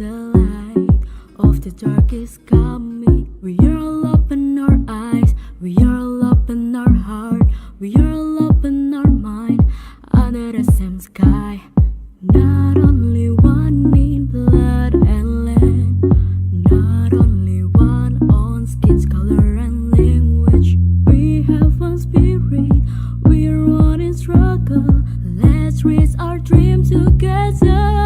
the light of the dark is coming. We are all up in our eyes, we are all up in our heart, we are all up in our mind, under the same sky. Not only one in blood and land, not only one on skin's color and language. We have one spirit, we are one in struggle. Let's raise our dream together.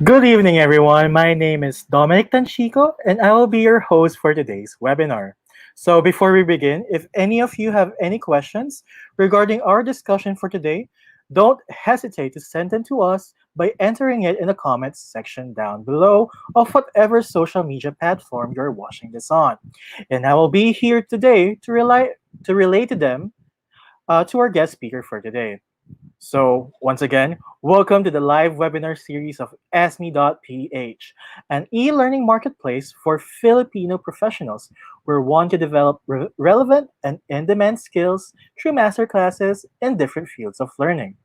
Good evening, everyone. My name is Dominic Tanchico, and I will be your host for today's webinar. So, before we begin, if any of you have any questions regarding our discussion for today, don't hesitate to send them to us by entering it in the comments section down below of whatever social media platform you're watching this on. And I will be here today to relate to them to our guest speaker for today. So, once again, welcome to the live webinar series of ESME.ph, an e-learning marketplace for Filipino professionals where want to develop relevant and in-demand skills through masterclasses in different fields of learning.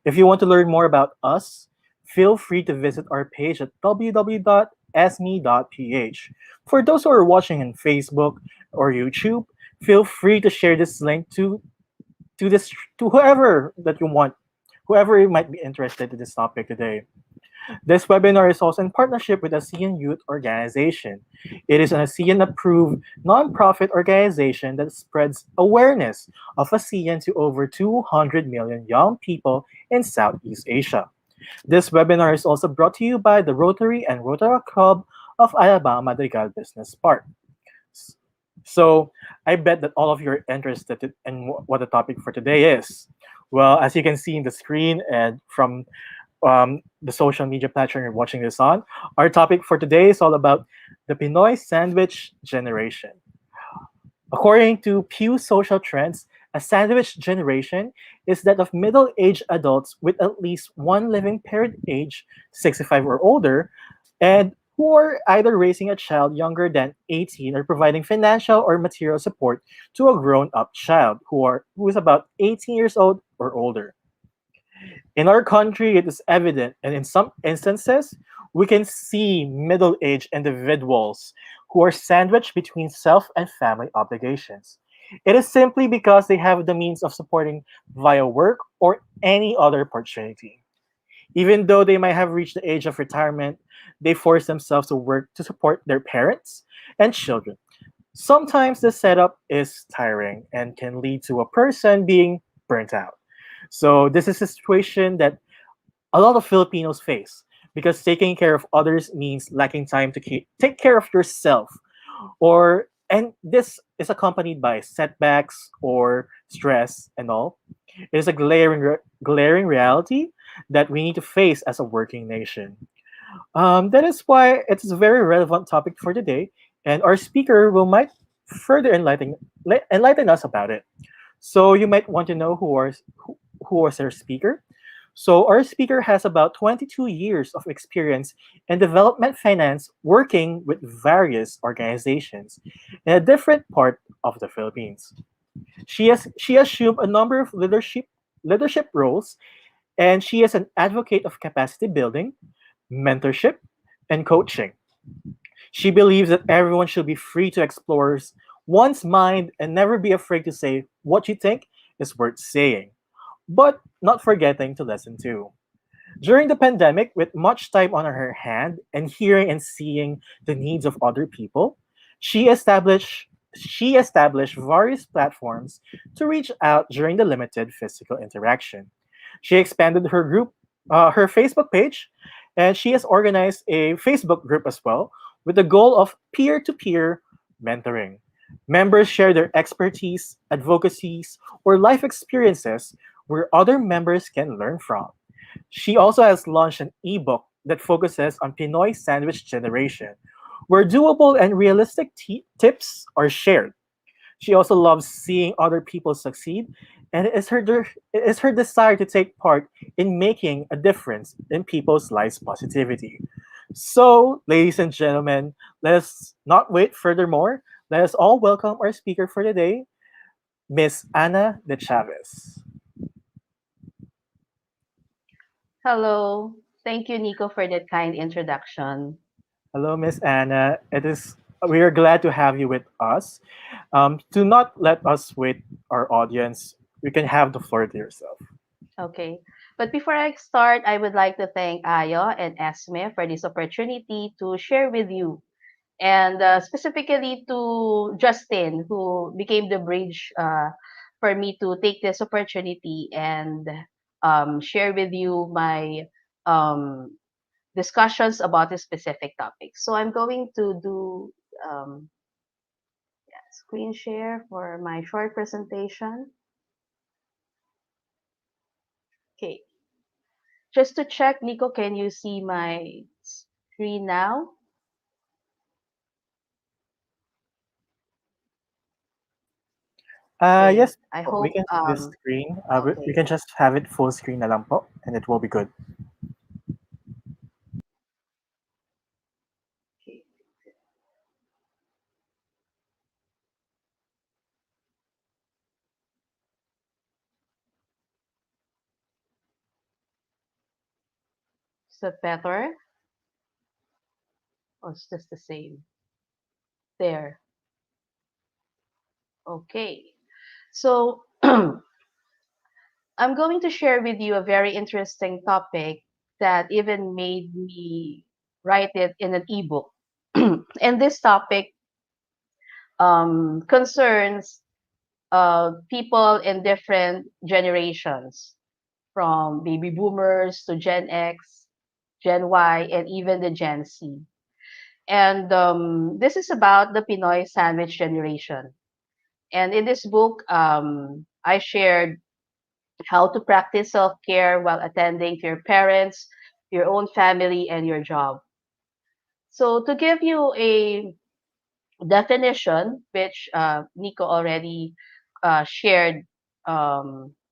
If you want to learn more about us, feel free to visit our page at www.esme.ph. For those who are watching on Facebook or YouTube, feel free to share this link to this to whoever that you want, whoever might be interested in this topic today. This webinar is also in partnership with ASEAN Youth Organization. It is an ASEAN-approved nonprofit organization that spreads awareness of ASEAN to over 200 million young people in Southeast Asia. This webinar is also brought to you by the Rotary and Rotaract Club of Alabang Madrigal Business Park. So I bet that all of you are interested in what the topic for today is. Well, as you can see in the screen and from the social media platform you're watching this on, our topic for today is all about the Pinoy Sandwich Generation. According to Pew Social Trends, A sandwich generation is that of middle aged adults with at least one living parent age 65 or older, and who are either raising a child younger than 18 or providing financial or material support to a grown up child who is about 18 years old or older. In our country, it is evident, and in some instances, we can see middle aged individuals who are sandwiched between self and family obligations. It is simply because they have the means of supporting via work or any other opportunity. Even though they might have reached the age of retirement, they force themselves to work to support their parents and children. Sometimes the setup is tiring and can lead to a person being burnt out. So, this is a situation that a lot of Filipinos face because taking care of others means lacking time to take care of yourself. And this is accompanied by setbacks or stress and all. It is a glaring reality that we need to face as a working nation. That is why it's a very relevant topic for today, and our speaker will might further enlighten us about it. So you might want to know who was our speaker. So our speaker has about 22 years of experience in development finance working with various organizations in a different part of the Philippines. She assumed a number of leadership roles, and she is an advocate of capacity building, mentorship, and coaching. She believes that everyone should be free to explore one's mind and never be afraid to say what you think is worth saying, but not forgetting to listen too. During the pandemic, with much time on her hand and hearing and seeing the needs of other people, she established she established various platforms to reach out during the limited physical interaction. She expanded her Facebook page, and she has organized a Facebook group as well with the goal of peer-to-peer mentoring. Members share their expertise, advocacies, or life experiences where other members can learn from. She also has launched an ebook that focuses on Pinoy Sandwich Generation, where doable and realistic tips are shared. She also loves seeing other people succeed, and it is her desire to take part in making a difference in people's lives' positivity. So, ladies and gentlemen, let us not wait furthermore. Let us all welcome our speaker for today, Miss Anna de Chavez. Hello. Thank you, Nico, for that kind introduction. Hello, Miss Anna. We are glad to have you with us. Do not let us wait our audience. You can have the floor to yourself. Okay. But before I start, I would like to thank Ayo and Esme for this opportunity to share with you, and specifically to Justin, who became the bridge for me to take this opportunity and share with you my um, discussions about this specific topic. So I'm going to do um, screen share for my short presentation. Okay. Just to check, Nico, can you see my screen now? Okay. Yes, I po, we hope can see this screen. We okay. can just have it full screen na lang po, and it will be good. Okay. Is that better? Or it's just the same? There. Okay. So I'm going to share with you a very interesting topic that even made me write it in an ebook. And this topic concerns people in different generations, from baby boomers to Gen X, Gen Y, and even the Gen Z. And this is about the Pinoy Sandwich Generation. And in this book, I shared how to practice self care while attending to your parents, your own family, and your job. So, to give you a definition, which Nico already shared,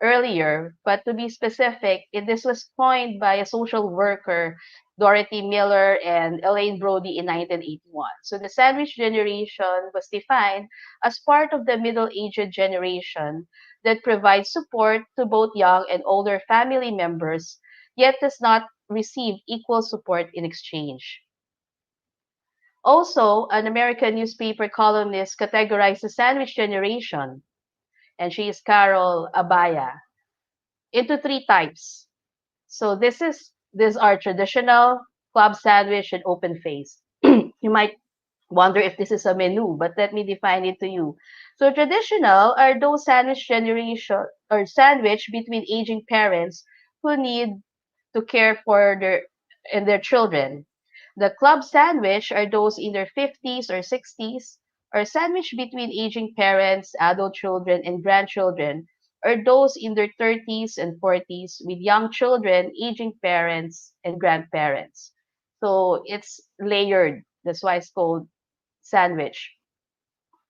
earlier, but to be specific, this was coined by a social worker, Dorothy Miller and Elaine Brody in 1981. So the sandwich generation was defined as part of the middle-aged generation that provides support to both young and older family members, yet does not receive equal support in exchange. Also, an American newspaper columnist categorized the sandwich generation, and she is Carol Abaya, into three types. So these are traditional, club sandwich, and open face. You might wonder if this is a menu, but let me define it to you. So traditional are those sandwich generation or sandwich between aging parents who need to care for their children. The club sandwich are those in their 50s or 60s, or sandwich between aging parents, adult children, and grandchildren, or those in their 30s and 40s with young children, aging parents, and grandparents. So it's layered. That's why it's called sandwich.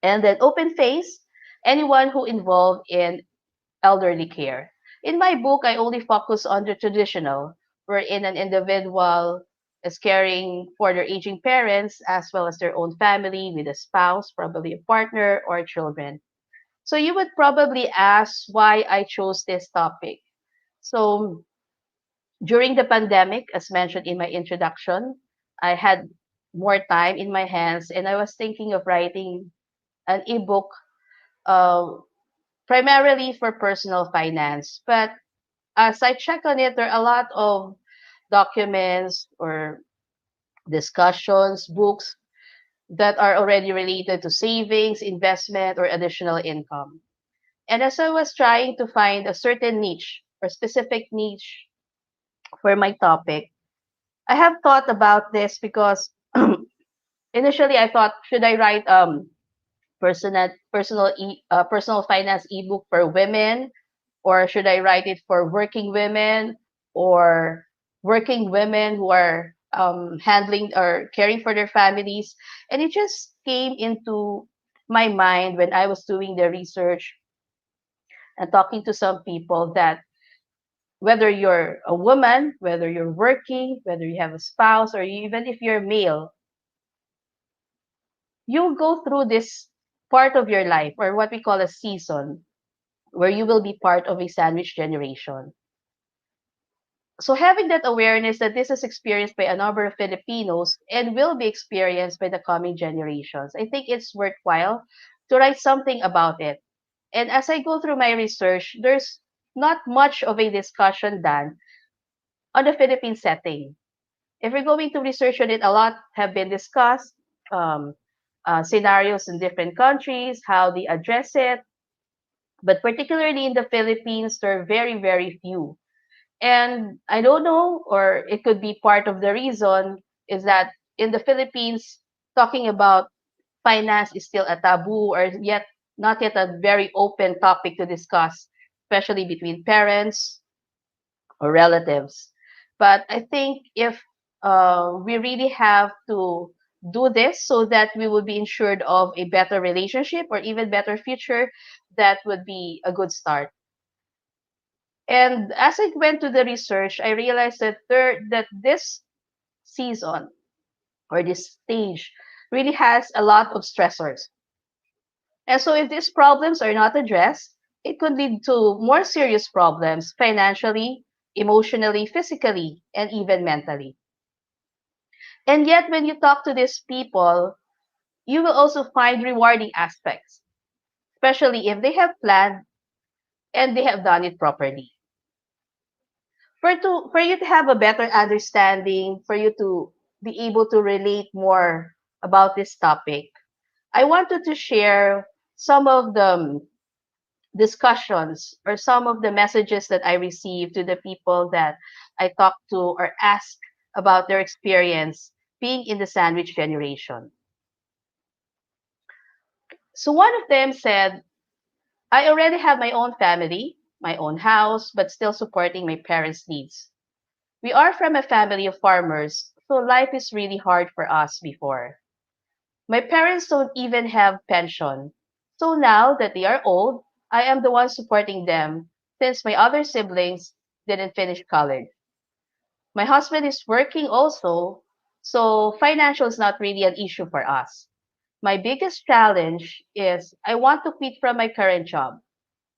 And then open face, anyone who involved in elderly care. In my book, I only focus on the traditional, wherein an individual is caring for their aging parents as well as their own family with a spouse, probably a partner or children. So you would probably ask why I chose this topic. So during the pandemic, as mentioned in my introduction, I had more time in my hands and I was thinking of writing an ebook uh, primarily for personal finance. But as I check on it, there are a lot of documents or discussions, books that are already related to savings, investment, or additional income. And as I was trying to find a certain niche or specific niche for my topic, I have thought about this because initially I thought, should I write personal finance ebook for women, or should I write it for working women or working women who are handling or caring for their families? And it just came into my mind when I was doing the research and talking to some people that whether you're a woman, whether you're working, whether you have a spouse, or even if you're male, you'll go through this part of your life or what we call a season where you will be part of a sandwich generation. So having that awareness that this is experienced by a number of Filipinos and will be experienced by the coming generations, I think it's worthwhile to write something about it. And as I go through my research, there's not much of a discussion done on the Philippine setting. If we're going to research on it, a lot have been discussed, um, scenarios in different countries, how they address it, but particularly in the Philippines, there are very, very few. And I don't know, or it could be part of the reason is that in the Philippines, talking about finance is still a taboo or yet not yet a very open topic to discuss, especially between parents or relatives. But I think if we really have to do this so that we would be ensured of a better relationship or even better future, that would be a good start. And as I went to the research, I realized that this season or this stage really has a lot of stressors. And so if these problems are not addressed, it could lead to more serious problems financially, emotionally, physically, and even mentally. And yet when you talk to these people, you will also find rewarding aspects, especially if they have planned and they have done it properly. For you to have a better understanding, for you to be able to relate more about this topic, I wanted to share some of the discussions or some of the messages that I received to the people that I talked to or asked about their experience being in the sandwich generation. So one of them said, I already have my own family, my own house, but still supporting my parents' needs. We are from a family of farmers, so life is really hard for us before. My parents don't even have pension. So now that they are old, I am the one supporting them since my other siblings didn't finish college. My husband is working also, so financial is not really an issue for us. My biggest challenge is I want to quit from my current job,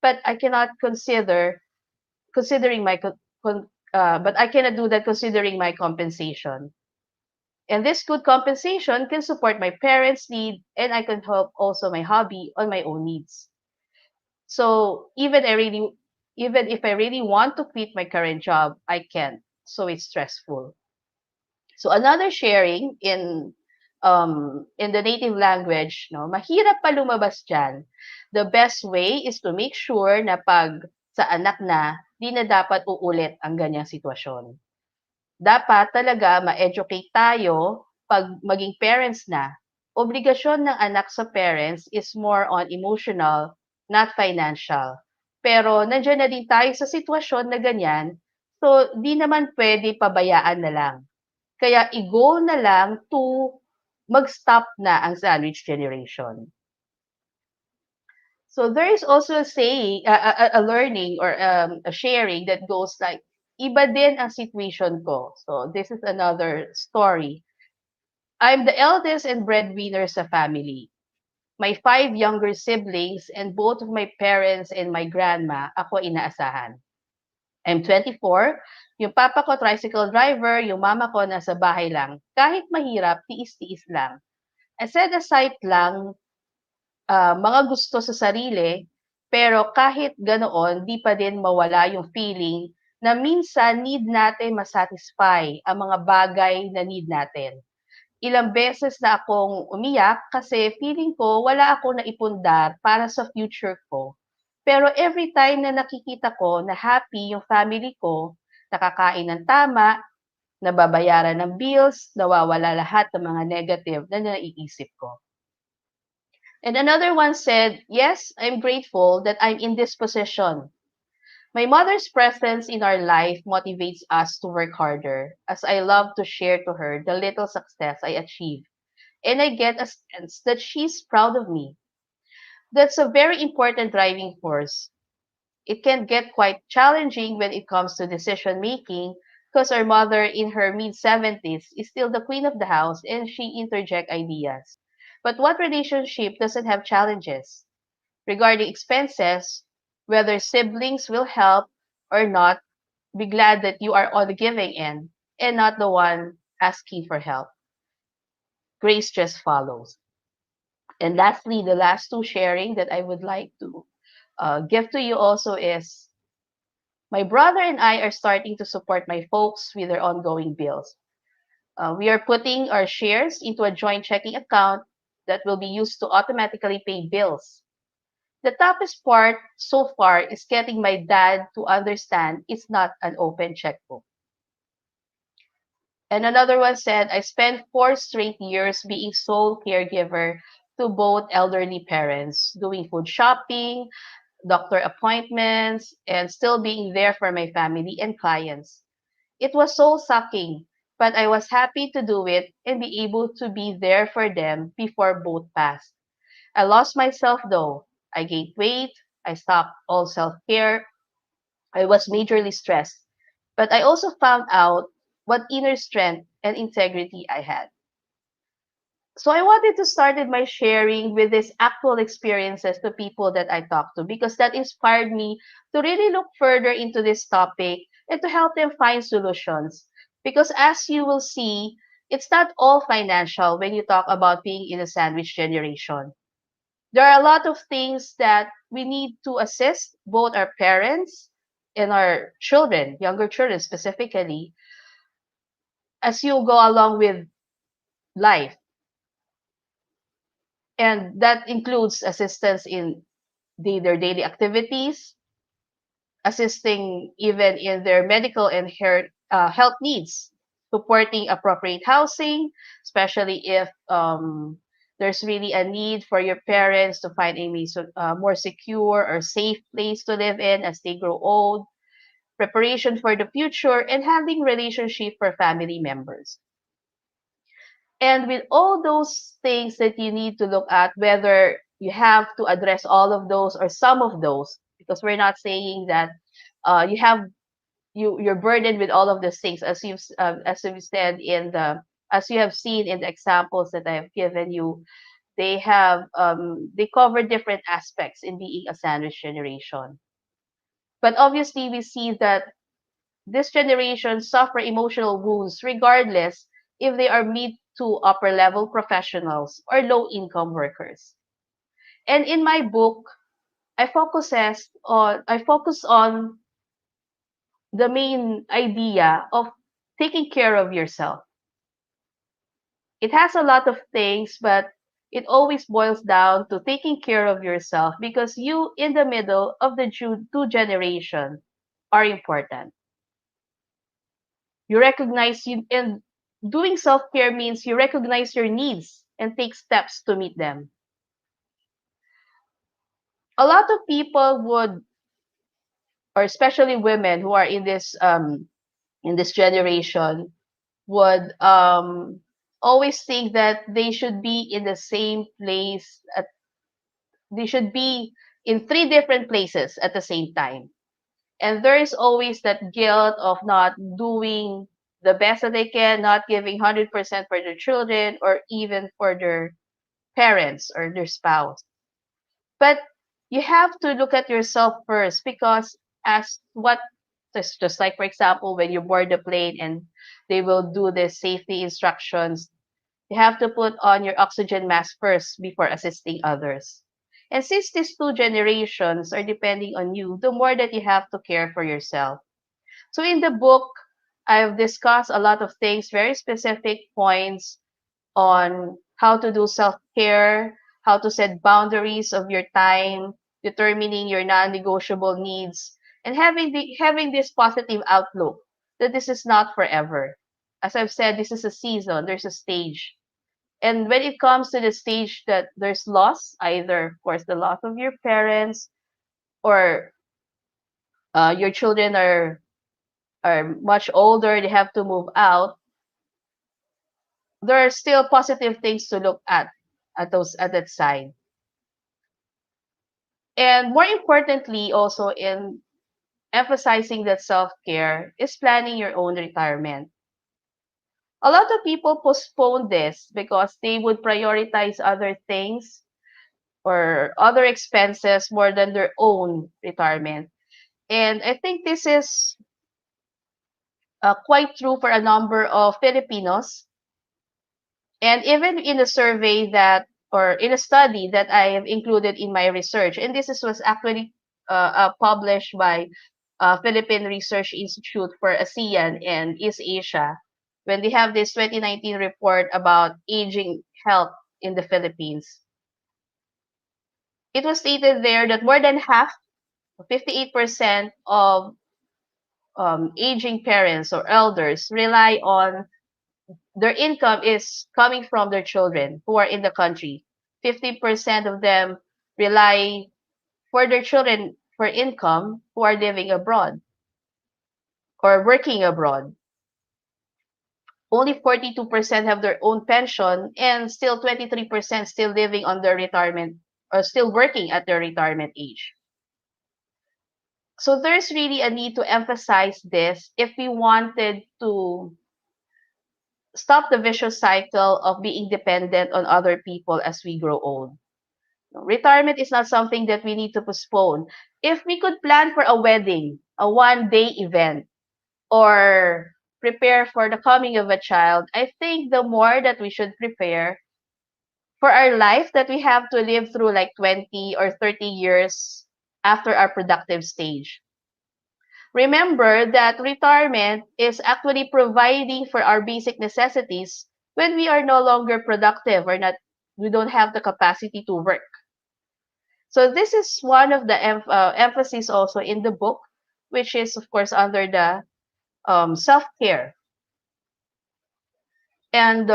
but I cannot considering my but I cannot do that considering my compensation. And this good compensation can support my parents' need, and I can help also my hobby on my own needs. So even if I really want to quit my current job, I can't. So it's stressful. So another sharing in the native language, no, mahirap pa lumabas diyan. The best way is to make sure na pag sa anak na, di na dapat uulit ang ganyang sitwasyon. Dapat talaga ma-educate tayo pag maging parents na. Obligasyon ng anak sa parents is more on emotional, not financial. Pero nandiyan na din tayo sa sitwasyon na ganyan, so di naman pwede pabayaan na lang. Kaya i-goal na lang to mag-stop na ang sandwich generation. So there is also a saying, a learning or a sharing that goes like, iba din ang situation ko. So this is another story. I'm the eldest and breadwinner sa family. My 5 younger siblings and both of my parents and my grandma, ako inaasahan. I'm 24, yung papa ko tricycle driver, yung mama ko nasa bahay lang. Kahit mahirap, tiis-tiis lang. I set aside lang mga gusto sa sarili, pero kahit ganoon, di pa din mawala yung feeling na minsan need natin masatisfy ang mga bagay na need natin. Ilang beses na akong umiyak kasi feeling ko wala akong naipundar para sa future ko. Pero every time na nakikita ko na happy yung family ko, nakakain ng tama, nababayaran ng bills, nawawala lahat ng mga negative na naiisip ko. And another one said, yes, I'm grateful that I'm in this position. My mother's presence in our life motivates us to work harder, as I love to share to her the little success I achieve. And I get a sense that she's proud of me. That's a very important driving force. It can get quite challenging when it comes to decision making because our mother in her mid 70s is still the queen of the house and she interject ideas. But what relationship doesn't have challenges? Regarding expenses, whether siblings will help or not, be glad that you are on the giving end and not the one asking for help. Grace just follows. And lastly, the last two sharing that I would like to give to you also is my brother and I are starting to support my folks with their ongoing bills. We are putting our shares into a joint checking account that will be used to automatically pay bills. The toughest part so far is getting my dad to understand it's not an open checkbook. And another one said, I spent 4 straight years being sole caregiver to both elderly parents, doing food shopping, doctor appointments, and still being there for my family and clients. It was soul sucking, but I was happy to do it and be able to be there for them before both passed. I lost myself though. I gained weight, I stopped all self care, I was majorly stressed, but I also found out what inner strength and integrity I had. So I wanted to start with my sharing with these actual experiences to people that I talked to because that inspired me to really look further into this topic and to help them find solutions. Because as you will see, it's not all financial when you talk about being in a sandwich generation. There are a lot of things that we need to assist both our parents and our children, younger children specifically, as you go along with life. And that includes assistance in their daily activities, assisting even in their medical and health needs, supporting appropriate housing, especially if there's really a need for your parents to find a more secure or safe place to live in as they grow old, preparation for the future, and handling relationship for family members. And with all those things that you need to look at, whether you have to address all of those or some of those, because we're not saying that you have you're burdened with all of these things, as you've said in the as you have seen in the examples that I have given you. They cover different aspects in being a sandwich generation. But obviously, we see that this generation suffer emotional wounds regardless if they are mid to upper level professionals or low income workers. And in my book, I focus on the main idea of taking care of yourself. It has a lot of things, but it always boils down to taking care of yourself, because you in the middle of the two generation are important. You recognize you and doing self-care means you recognize your needs and take steps to meet them. A lot of people would, or especially women who are in this generation, would always think that they should be in the same place they should be in three different places at the same time. And there is always that guilt of not doing the best that they can, not giving 100% for their children or even for their parents or their spouse. But you have to look at yourself first, because as what just like, for example, when you board the plane and they will do the safety instructions, you have to put on your oxygen mask first before assisting others. And since these two generations are depending on you, the more that you have to care for yourself. So in the book, I've discussed a lot of things, very specific points on how to do self-care, how to set boundaries of your time, determining your non-negotiable needs, and having this positive outlook that this is not forever. As I've said, this is a season, there's a stage. And when it comes to the stage that there's loss, either, of course, the loss of your parents, or your children are much older, they have to move out, there are still positive things to look at that side. And more importantly, also in emphasizing that self-care is planning your own retirement. A lot of people postpone this because they would prioritize other things or other expenses more than their own retirement. And I think this is quite true for a number of Filipinos. And even in a survey that, or in a study that I have included in my research, and was actually published by Philippine Research Institute for ASEAN and East Asia, when they have this 2019 report about aging health in the Philippines. It was stated there that more than half, 58% of aging parents or elders rely on their income is coming from their children who are in the country. 50% of them rely for their children for income who are living abroad or working abroad. Only 42% have their own pension, and still 23% still living on their retirement or still working at their retirement age. So there's really a need to emphasize this if we wanted to stop the vicious cycle of being dependent on other people as we grow old. Retirement is not something that we need to postpone. If we could plan for a wedding, a one-day event, or prepare for the coming of a child, I think the more that we should prepare for our life that we have to live through like 20 or 30 years after our productive stage. Remember that retirement is actually providing for our basic necessities when we are no longer productive or not we don't have the capacity to work. So this is one of the emphasis also in the book, which is of course under the self-care. And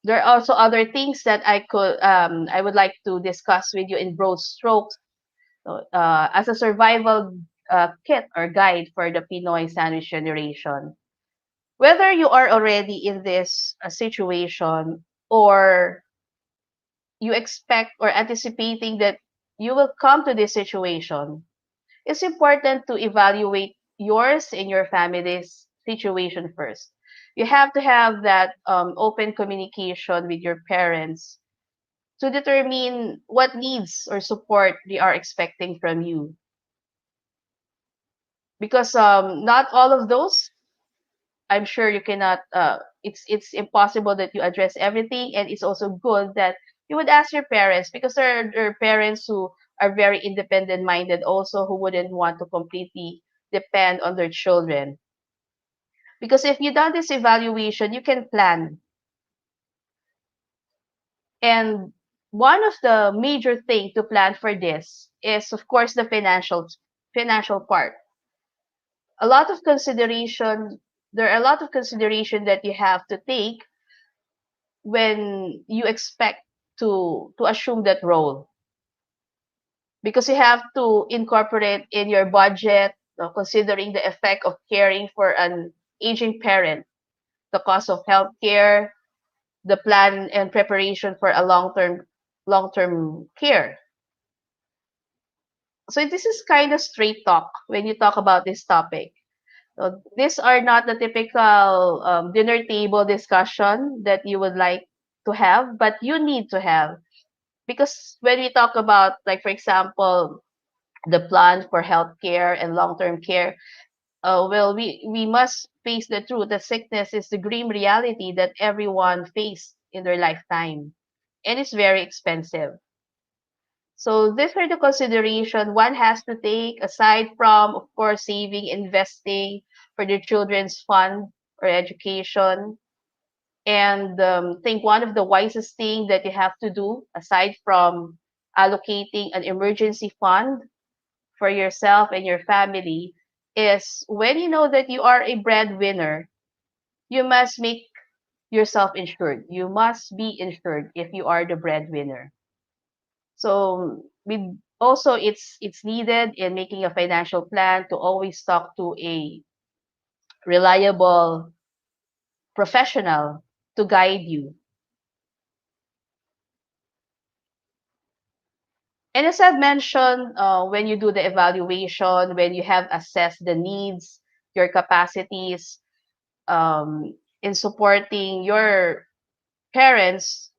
there are also other things that I would like to discuss with you in broad strokes. So, as a survival kit or guide for the Pinoy Sandwich Generation. Whether you are already in this situation or you expect or anticipating that you will come to this situation, it's important to evaluate yours and your family's situation first. You have to have that open communication with your parents to determine what needs or support they are expecting from you. Because not all of those, I'm sure you cannot. It's impossible that you address everything, and it's also good that you would ask your parents because there are parents who are very independent minded, also who wouldn't want to completely depend on their children. Because if you done this evaluation, you can plan. And one of the major thing to plan for this is, of course, the financial part. A lot of consideration. There are a lot of consideration that you have to take when you expect to assume that role, because you have to incorporate in your budget, considering the effect of caring for an aging parent, the cost of healthcare, the plan and preparation for a long term care. So this is kind of straight talk when you talk about this topic. So these are not the typical dinner table discussion that you would like to have, but you need to have. Because when we talk about, like, for example, the plan for healthcare and long-term care, well, we must face the truth that sickness is the grim reality that everyone faced in their lifetime, and it's very expensive. So these are the consideration one has to take, aside from, of course, saving, investing for their children's fund or education. And think one of the wisest thing that you have to do, aside from allocating an emergency fund for yourself and your family, is when you know that you are a breadwinner, you must make yourself insured. You must be insured if you are the breadwinner. So we also, it's needed in making a financial plan to always talk to a reliable professional to guide you. And as I've mentioned, when you do the evaluation, when you have assessed the needs, your capacities, in supporting your parents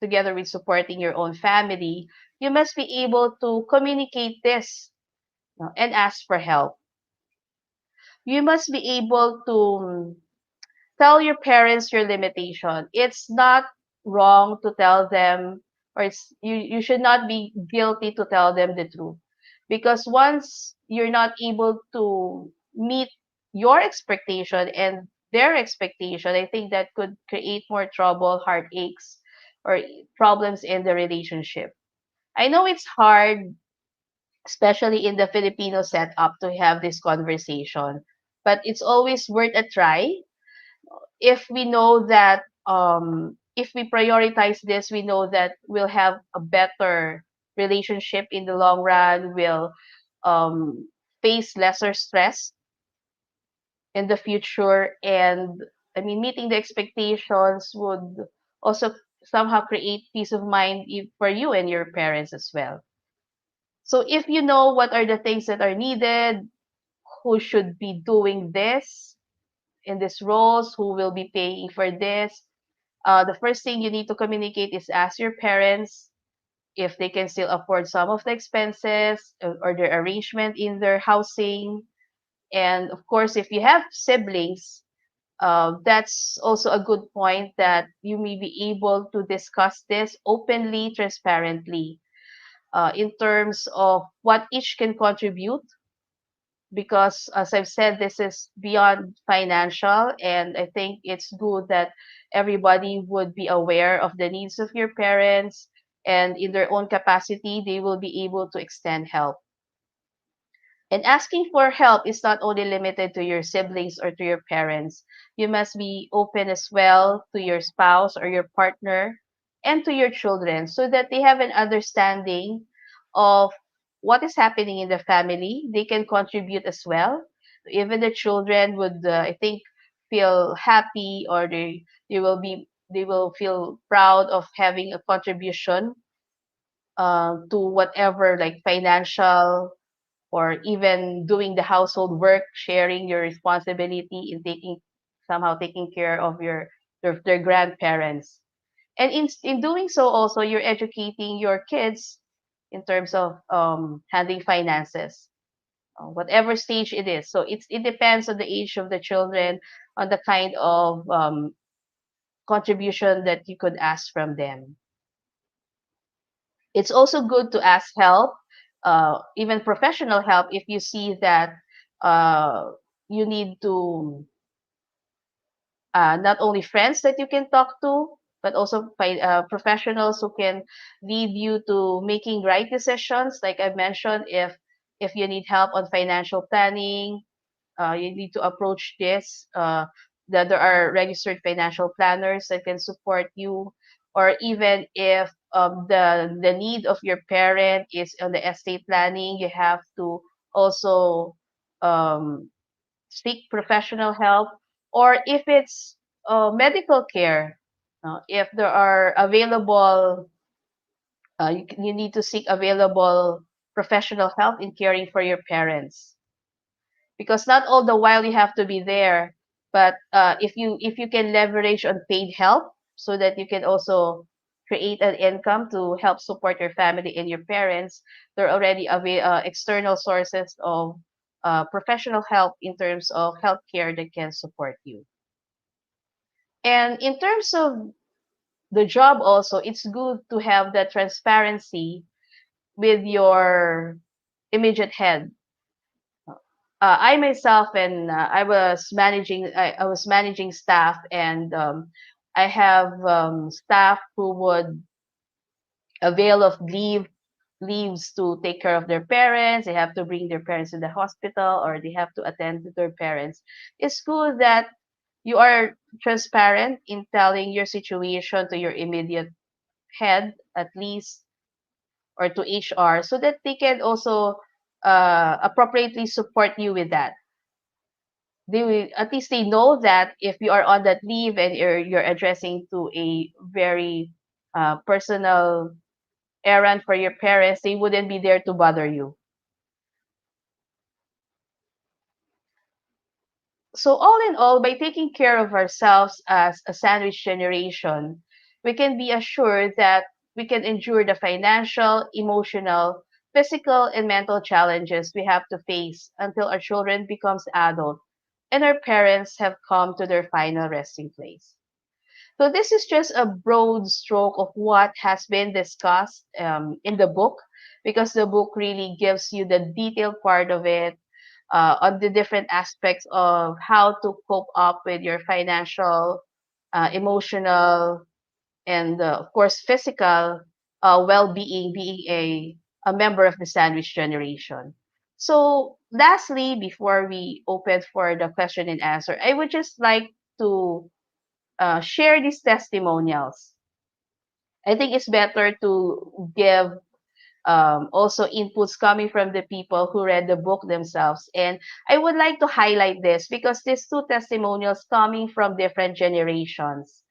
together with supporting your own family, you must be able to communicate this, and ask for help. You must be able to tell your parents your limitation. It's not wrong to tell them, or you should not be guilty to tell them the truth. Because once you're not able to meet your expectation and their expectation, I think that could create more trouble, heartaches, or problems in the relationship. I know it's hard, especially in the Filipino setup, to have this conversation, but it's always worth a try if we know that, if we prioritize this, we know that we'll have a better relationship in the long run. We'll um, face lesser stress in the future, and I mean, meeting the expectations would also somehow create peace of mind for you and your parents as well. So if you know what are the things that are needed, who should be doing this in these roles, who will be paying for this, the first thing you need to communicate is ask your parents if they can still afford some of the expenses, or their arrangement in their housing. And of course, if you have siblings, that's also a good point that you may be able to discuss this openly, transparently, in terms of what each can contribute. Because as I've said, this is beyond financial, and I think it's good that everybody would be aware of the needs of your parents, and in their own capacity they will be able to extend help. And asking for help is not only limited to your siblings or to your parents. You must be open as well to your spouse or your partner and to your children, so that they have an understanding of what is happening in the family. They can contribute as well. Even the children would, I think, feel happy, or they will be they will feel proud of having a contribution to whatever, like financial or even doing the household work, sharing your responsibility in somehow taking care of their grandparents. And in doing so, also you're educating your kids in terms of handling finances, whatever stage it is. So it depends on the age of the children, on the kind of contribution that you could ask from them. It's also good to ask help, even professional help, if you see that uh, you need to, not only friends that you can talk to, but also professionals who can lead you to making right decisions. Like I mentioned, if you need help on financial planning, you need to approach this. That there are registered financial planners that can support you, or even if the need of your parent is on the estate planning, you have to also um, seek professional help. Or if it's medical care, if there are available, you need to seek available professional help in caring for your parents, because not all the while you have to be there, but if you can leverage on paid help so that you can also create an income to help support your family and your parents, there are already external sources of professional help in terms of healthcare that can support you. And in terms of the job also, it's good to have that transparency with your immediate head. I myself, and I was managing staff, and I have staff who would avail of leaves to take care of their parents. They have to bring their parents to the hospital, or they have to attend to their parents. It's good that you are transparent in telling your situation to your immediate head, at least, or to HR, so that they can also appropriately support you with that. They will, at least they know that if you are on that leave and you're addressing to a very personal errand for your parents, they wouldn't be there to bother you. So all in all, by taking care of ourselves as a sandwich generation, we can be assured that we can endure the financial, emotional, physical, and mental challenges we have to face until our children becomes adult and our parents have come to their final resting place. So this is just a broad stroke of what has been discussed in the book, because the book really gives you the detailed part of it, on the different aspects of how to cope up with your financial, emotional, and of course physical well-being, being a member of the sandwich generation. So lastly, before we open for the question and answer, I would just like to share these testimonials. I think it's better to give also inputs coming from the people who read the book themselves. And I would like to highlight this because these two testimonials coming from different generations.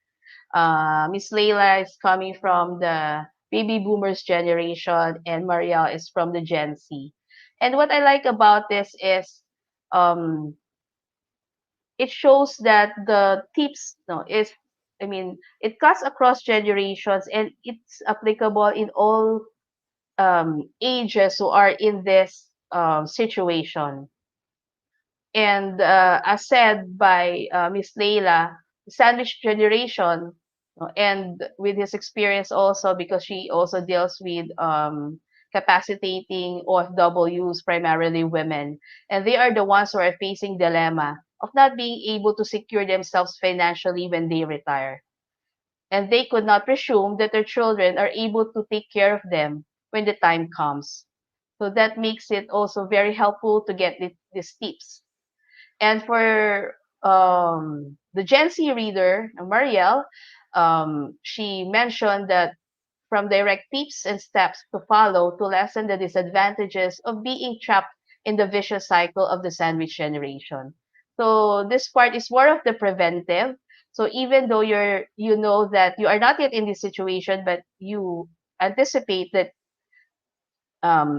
Miss Leila is coming from the baby boomers generation, and Marielle is from the Gen Z. And what I like about this is um, it shows that the tips, no, is, I mean, it cuts across generations and it's applicable in all ages who are in this situation. And as said by Miss Leila, the sandwich generation, and with his experience also, because she also deals with capacitating OFWs, primarily women, and they are the ones who are facing dilemma of not being able to secure themselves financially when they retire. And they could not presume that their children are able to take care of them when the time comes. So that makes it also very helpful to get these tips. And for the Gen Z reader, Marielle, she mentioned that from direct tips and steps to follow to lessen the disadvantages of being trapped in the vicious cycle of the sandwich generation. So this part is more of the preventive. So even though you know that you are not yet in this situation, but you anticipate that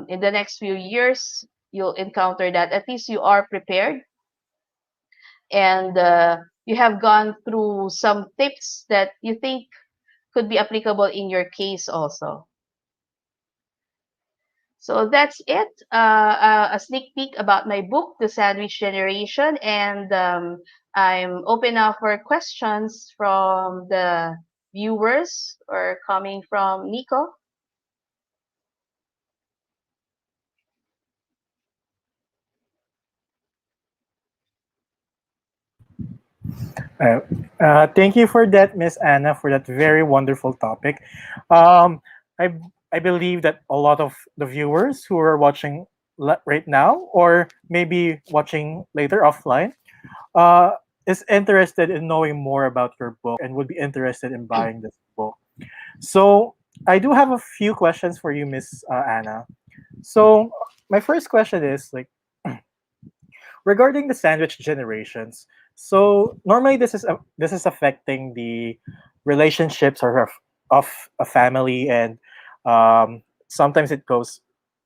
in the next few years you'll encounter that, at least you are prepared, and you have gone through some tips that you think could be applicable in your case also. So that's it. A sneak peek about my book, The Sandwich Generation, and I'm open now for questions from the viewers or coming from Nico. Uh, Thank you for that, Miss Anna, for that very wonderful topic. Um, I I believe that a lot of the viewers who are watching right now, or maybe watching later offline, uh, is interested in knowing more about your book and would be interested in buying this book. So I do have a few questions for you, Miss Anna. So my first question is like regarding the sandwich generations. So normally this is affecting the relationships of a family, and sometimes it goes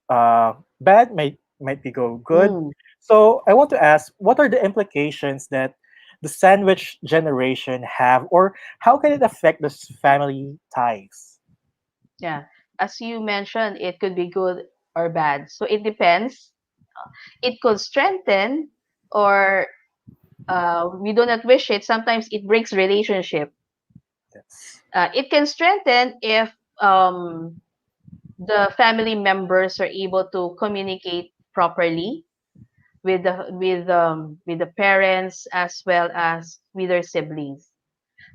bad, might be go good. Mm, So I want to ask, what are the implications that the sandwich generation have, or how can it affect the family ties? yeah. As you mentioned, it could be good or bad. So it depends. It could strengthen, or we do not wish it. Sometimes it breaks relationship. Yes. It can strengthen if um, the family members are able to communicate properly with the parents as well as with their siblings.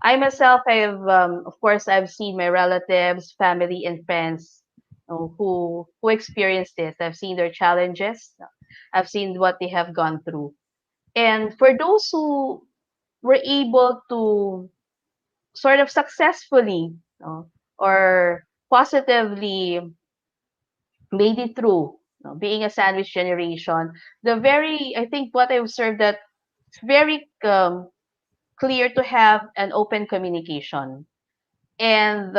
I myself have, of course, I've seen my relatives, family, and friends who experienced this. I've seen their challenges. I've seen what they have gone through. And for those who were able to sort of successfully or positively made it through being a sandwich generation, the very, I think what I observed that it's very clear to have an open communication. And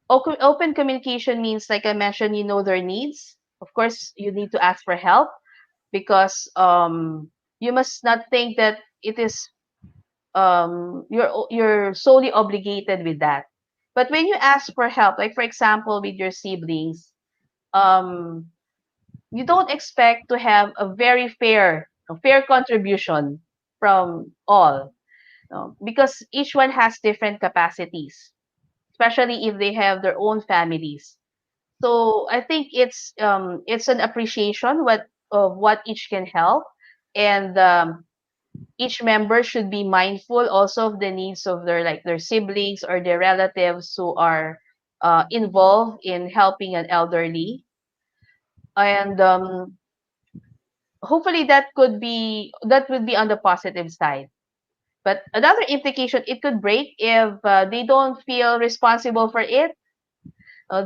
open communication means, like I mentioned, you know their needs. Of course, you need to ask for help, because you must not think that it is you're solely obligated with that. But when you ask for help, like for example with your siblings, um you don't expect to have a fair contribution from all, no? Because each one has different capacities, especially if they have their own families. So I think it's an appreciation what of what each can help, and each member should be mindful also of the needs of their siblings or their relatives who are involved in helping an elderly. And hopefully that would be on the positive side. But another implication, it could break if they don't feel responsible for it.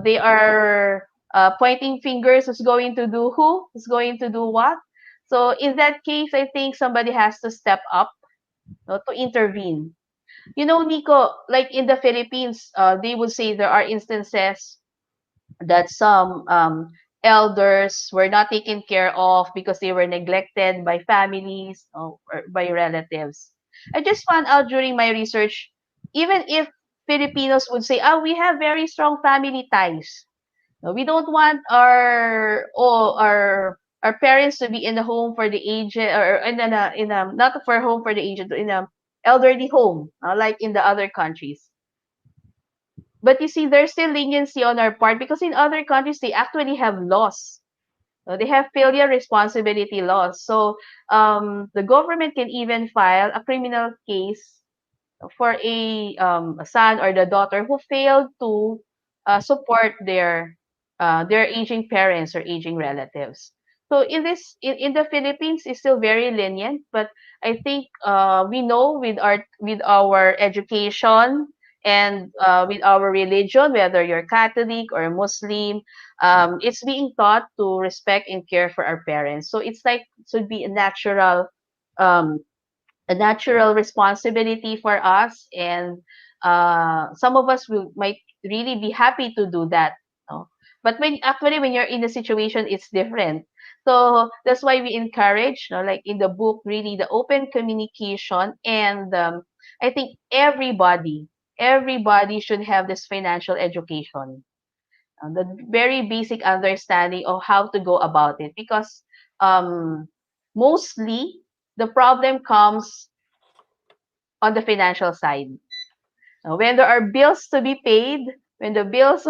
They are pointing fingers, who's going to do who's going to do what. So in that case, I think somebody has to step up, to intervene. You know, Nico, like in the Philippines, they would say there are instances that some elders were not taken care of because they were neglected by families or by relatives. I just found out during my research, even if Filipinos would say, "Oh, we have very strong family ties. No, we don't want our parents to be in the home for the aged, or in a not for home for the aged, in a elderly home, like in the other countries." But you see, there's still leniency on our part, because in other countries they actually have laws. They have failure responsibility laws. So the government can even file a criminal case for a son or the daughter who failed to support their aging parents or aging relatives. So in the Philippines, it's still very lenient, but I think we know with our education and with our religion, whether you're Catholic or Muslim, it's being taught to respect and care for our parents. So it's like it should be a natural um, a natural responsibility for us, and some of us will might really be happy to do that, no? But when you're in the situation, it's different. So that's why we encourage, like in the book, really the open communication, and I think everybody should have this financial education, the very basic understanding of how to go about it, because um, mostly the problem comes on the financial side. When there are bills to be paid, when the bills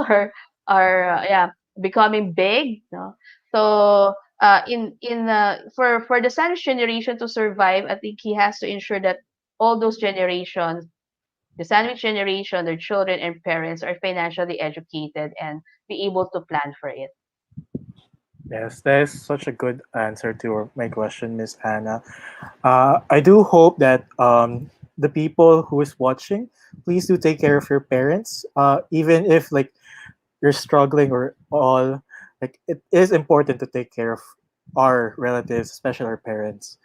are becoming big, no? So in for the sandwich generation to survive, I think he has to ensure that all those generations, the sandwich generation, their children and parents, are financially educated and be able to plan for it. Yes, that is such a good answer to my question, Miss Anna. I do hope that the people who is watching, please do take care of your parents. Even if like you're struggling or all, like it is important to take care of our relatives, especially our parents.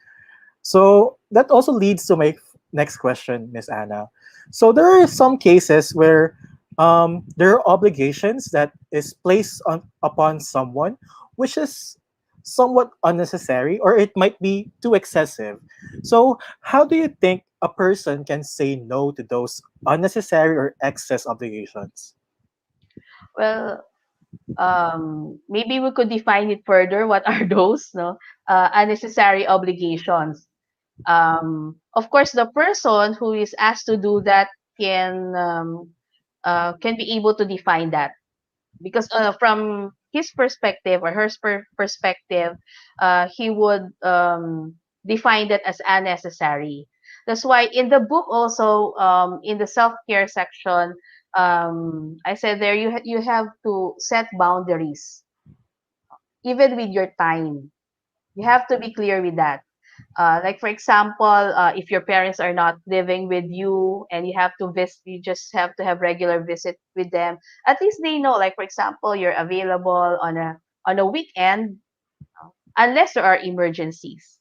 So that also leads to my next question, Miss Anna. So there are some cases where there are obligations that is placed upon someone, which is somewhat unnecessary, or it might be too excessive. So how do you think a person can say no to those unnecessary or excess obligations? Well, maybe we could define it further. What are those, no? Unnecessary obligations. Of course, the person who is asked to do that can be able to define that, because from his perspective or her perspective, he would define that as unnecessary. That's why in the book also, in the self-care section, I said there, you have to set boundaries, even with your time. You have to be clear with that. Like for example, if your parents are not living with you and you have to visit, you just have to have regular visit with them. At least they know. Like for example, you're available on a weekend, unless there are emergencies.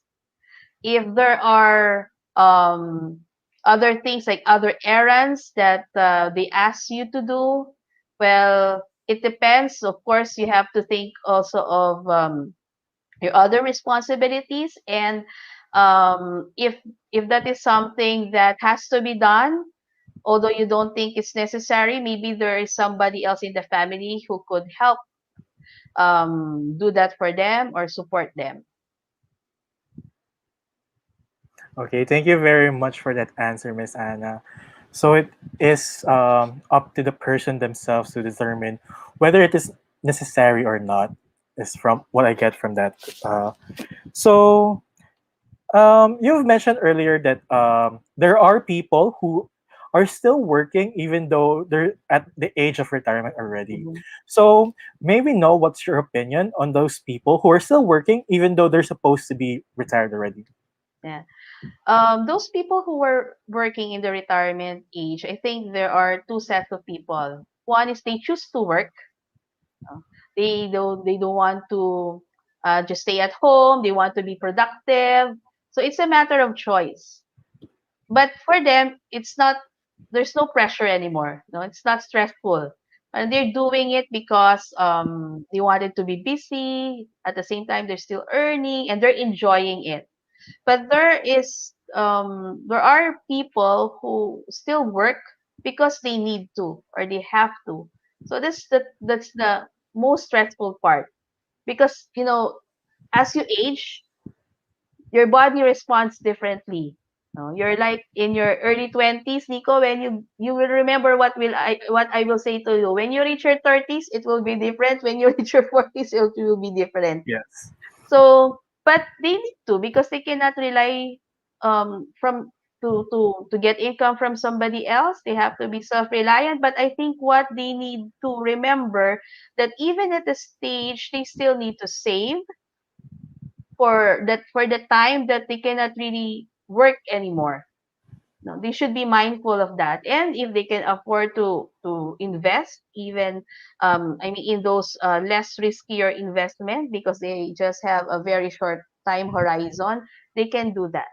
If there are other things like other errands that they ask you to do, well, it depends. Of course, you have to think also of your other responsibilities, and if that is something that has to be done, although you don't think it's necessary, maybe there is somebody else in the family who could help do that for them or support them. Okay, thank you very much for that answer, Miss Anna. So it is up to the person themselves to determine whether it is necessary or not. Is from what I get from that. So you've mentioned earlier that there are people who are still working even though they're at the age of retirement already. Mhm. So maybe know what's your opinion on those people who are still working even though they're supposed to be retired already. Yeah. Those people who were working in the retirement age, I think there are two sets of people. One is they choose to work. uh, they don't want to just stay at home. They want to be productive. So it's a matter of choice. But for them, it's not. There's no pressure anymore. No, it's not stressful. And they're doing it because they wanted to be busy. At the same time, they're still earning and they're enjoying it. But there are people who still work because they need to or they have to. So that's the most stressful part, because as you age, your body responds differently. No, you're like in your early 20s, Nico, when you will remember what I will say to you. When you reach your 30s, it will be different. When you reach your 40s, it will be different. Yes. So, but they need to, because they cannot rely from to get income from somebody else. They have to be self-reliant. But I think what they need to remember, that even at the stage, they still need to save for the time that they cannot really work anymore. No, they should be mindful of that. And if they can afford to invest, even I mean, in those less riskier investment, because they just have a very short time horizon, they can do that.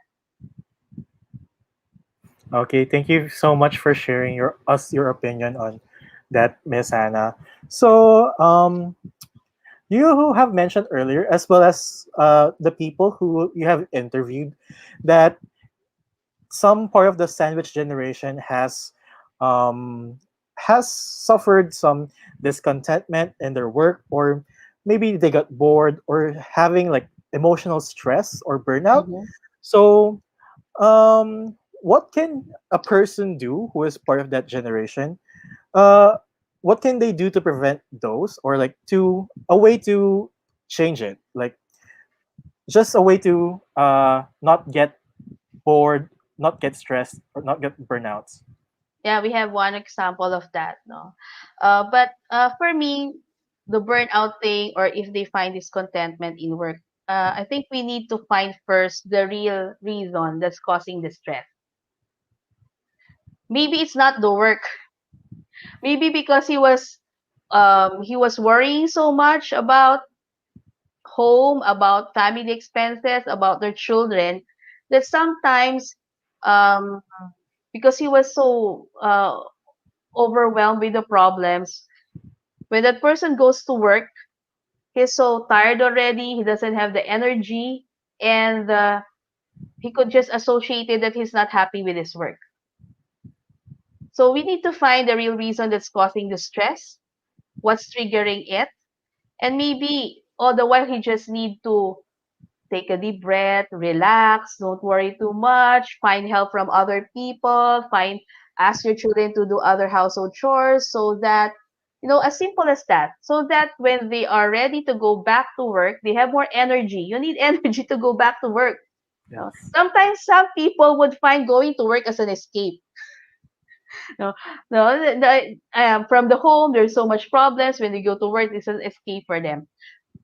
Okay, thank you so much for sharing your opinion on that, Miss Anna. So, you have mentioned earlier, as well as the people who you have interviewed, that some part of the sandwich generation um, has suffered some discontentment in their work, or maybe they got bored or having like emotional stress or burnout. Mm-hmm. So, what can a person do who is part of that generation? Uh, what can they do to prevent those, or like to a way to change it? Like just a way to not get bored, not get stressed, or not get burnouts. Yeah, we have one example of that, no. But for me, the burnout thing, or if they find discontentment in work, I think we need to find first the real reason that's causing the stress. Maybe it's not the work. Maybe because he was worrying so much about home, about family expenses, about their children, that sometimes, um, because he was so overwhelmed with the problems, when that person goes to work, he's so tired already, he doesn't have the energy, and he could just associate it that he's not happy with his work. So we need to find the real reason that's causing the stress, what's triggering it, and maybe all the while he just need to take a deep breath, relax, don't worry too much, find help from other people, ask your children to do other household chores, so that, as simple as that, so that when they are ready to go back to work, they have more energy. You need energy to go back to work. Yes. Sometimes some people would find going to work as an escape. No, no, from the home, there's so much problems. When they go to work, it's an escape for them.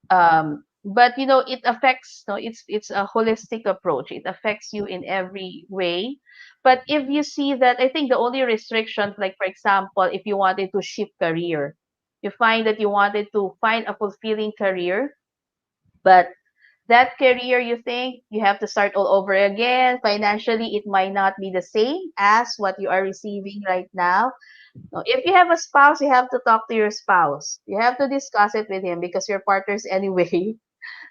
But it affects, no, it's a holistic approach. It affects you in every way. But if you see that, I think the only restrictions, like for example, if you wanted to shift career, you find that you wanted to find a fulfilling career, but that career, you think you have to start all over again. Financially, it might not be the same as what you are receiving right now. No, if you have a spouse, you have to talk to your spouse. You have to discuss it with him because you're partners anyway.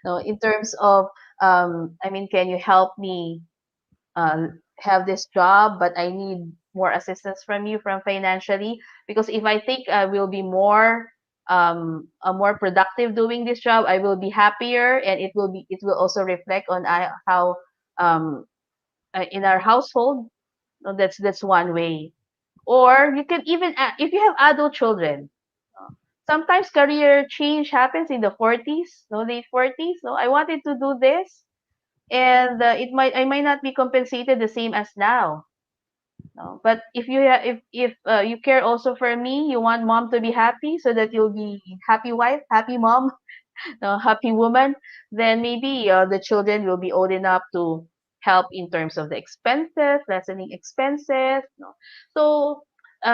No, in terms of, I mean, can you help me have this job, but I need more assistance from you from financially, because if I think I will be more productive doing this job, I will be happier, and it will also reflect on how um in our household. No, that's one way. Or you can even if you have adult children, sometimes career change happens in the 40s, no, late 40s. No, I wanted to do this, and I might not be compensated the same as now. No, but if you care also for me, you want mom to be happy, so that you'll be happy wife, happy mom, no, happy woman, then maybe the children will be old enough to help in terms of the expenses, lessening expenses. No, so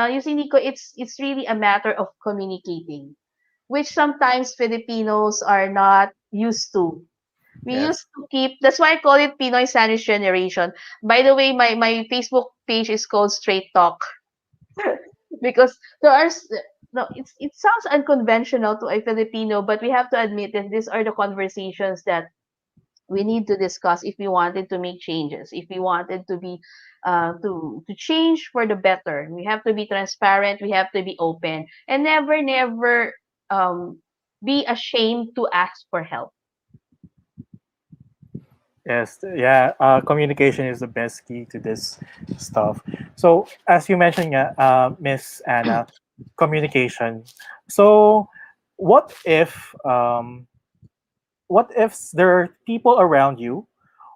you see, Nico, it's really a matter of communicating, which sometimes Filipinos are not used to. We Yes. used to keep, that's why I call it Pinoy Sandwich Generation. By the way, my Facebook page is called Straight Talk, because there are no, it sounds unconventional to a Filipino, but we have to admit that these are the conversations that we need to discuss if we wanted to make changes, if we wanted to be to change for the better. We have to be transparent, we have to be open, and never um be ashamed to ask for help. Yes, yeah. Communication is the best key to this stuff. So, as you mentioned, yeah, Miss Anna, communication. So, what if, there are people around you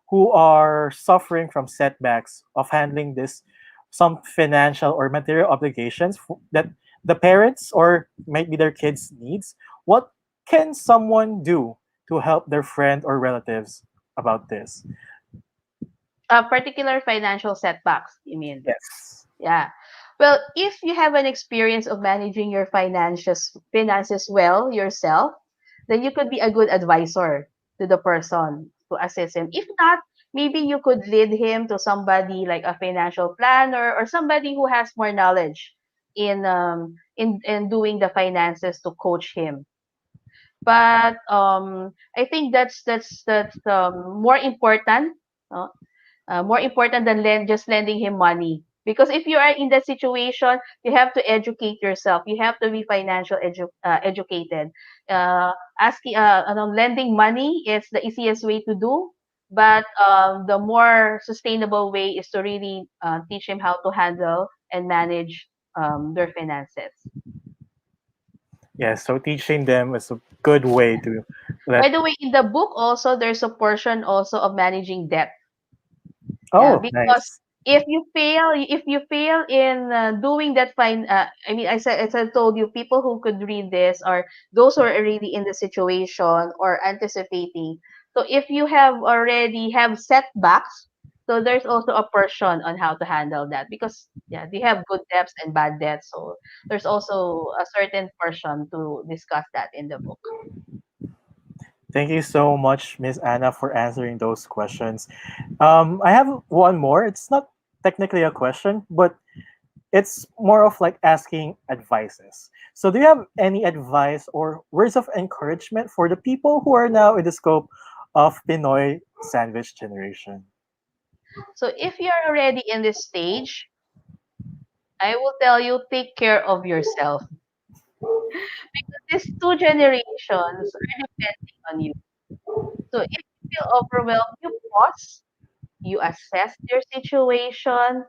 who are suffering from setbacks of handling this, some financial or material obligations that the parents or maybe their kids needs? What can someone do to help their friend or relatives about this? Particular financial setbacks, you mean? Yes. Yeah. Well, if you have an experience of managing your finances well yourself, then you could be a good advisor to the person to assist him. If not, maybe you could lead him to somebody like a financial planner or somebody who has more knowledge in doing the finances to coach him. But I think that's more important, uh, more important than just lending him money. Because if you are in that situation, you have to educate yourself. You have to be educated. Lending money is the easiest way to do, but the more sustainable way is to really teach him how to handle and manage their finances. Yeah, so teaching them is a good way to let. By the way, in the book also, there's a portion also of managing debt. Yeah, Oh, because nice. if you fail in doing that fine, I mean, as I told you, people who could read this are those who are already in the situation or anticipating. So if you have already have setbacks, so there's also a portion on how to handle that, because yeah, they have good debts and bad debts. So there's also a certain portion to discuss that in the book. Thank you so much, Miss Anna, for answering those questions. I have one more. It's not technically a question, but it's more of like asking advices. So, do you have any advice or words of encouragement for the people who are now in the scope of Pinoy Sandwich Generation? So if you're already in this stage, I will tell you, take care of yourself. Because these two generations are depending on you. So if you feel overwhelmed, you pause, you assess your situation.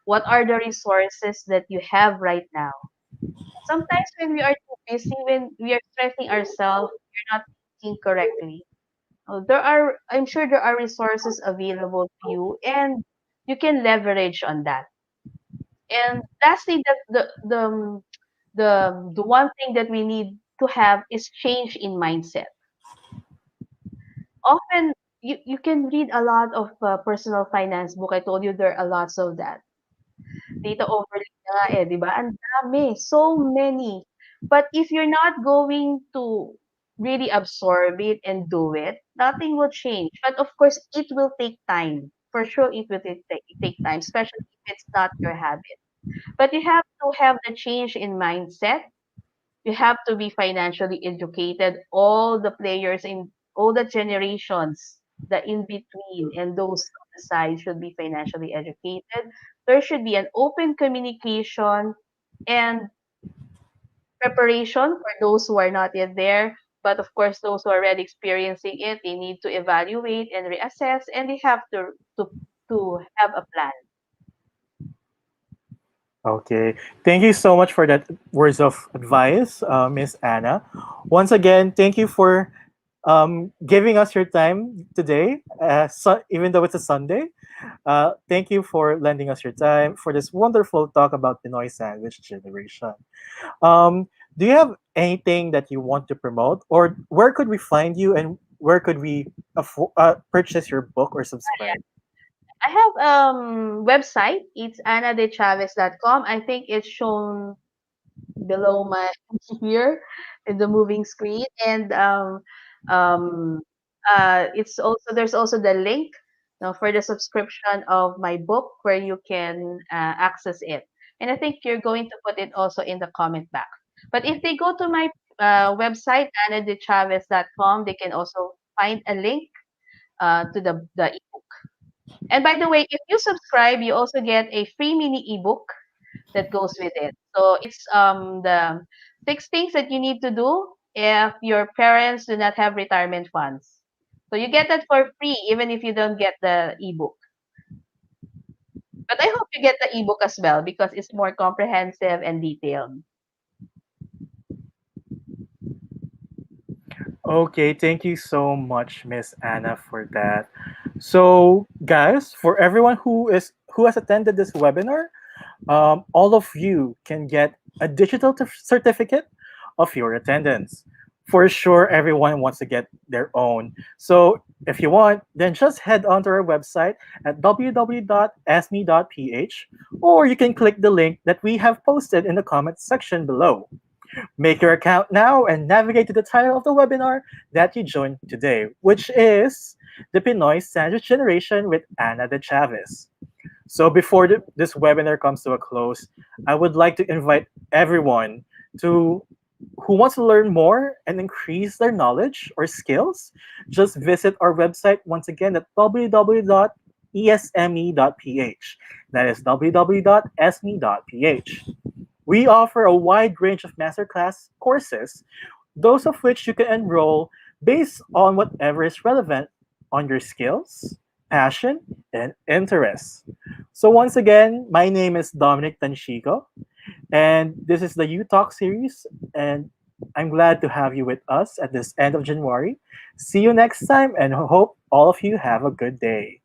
What are the resources that you have right now? Sometimes when we are too busy, when we are stressing ourselves, we're not thinking correctly. I'm sure there are resources available to you, and you can leverage on that. And lastly, the one thing that we need to have is change in mindset. Often you can read a lot of personal finance book. I told you there are lots of that. Data overlay na nga eh, di ba? Ang dami, so many. But if you're not going to really absorb it and do it, nothing will change. But of course, it will take time. For sure, it will take time, especially if it's not your habit. But you have to have the change in mindset. You have to be financially educated. All the players in all the generations, the in between and those on the side should be financially educated. There should be an open communication and preparation for those who are not yet there. But of course, those who are already experiencing it, they need to evaluate and reassess, and they have to have a plan. Okay. Thank you so much for that words of advice, Miss Anna. Once again, thank you for giving us your time today, even though it's a Sunday. Thank you for lending us your time for this wonderful talk about Pinoy Sandwich Generation. Do you have anything that you want to promote, or where could we find you, and where could we purchase your book or subscribe? I have website. It's annadechavez.com. I think it's shown below my here in the moving screen, and um it's also there's also the link for the subscription of my book where you can access it. And I think you're going to put it also in the comment box. But if they go to my website annadechavez.com, they can also find a link to the ebook. And by the way, if you subscribe, you also get a free mini ebook that goes with it. So it's the 6 things that you need to do if your parents do not have retirement funds. So you get that for free even if you don't get the ebook. But I hope you get the ebook as well because it's more comprehensive and detailed. Okay, thank you so much, Miss Anna, for that. So, guys, for everyone who has attended this webinar, all of you can get a digital certificate of your attendance. For sure, everyone wants to get their own. So, if you want, then just head onto our website at www.esme.ph, or you can click the link that we have posted in the comments section below. Make your account now and navigate to the title of the webinar that you joined today, which is the Pinoy Sandwich Generation with Anna de Chavez. So before this webinar comes to a close, I would like to invite everyone to who wants to learn more and increase their knowledge or skills, just visit our website once again at www.esme.ph. That is www.esme.ph. We offer a wide range of masterclass courses, those of which you can enroll based on whatever is relevant on your skills, passion, and interests. So once again, my name is Dominic Tanchico, and this is the U Talk series, and I'm glad to have you with us at this end of January. See you next time, and hope all of you have a good day.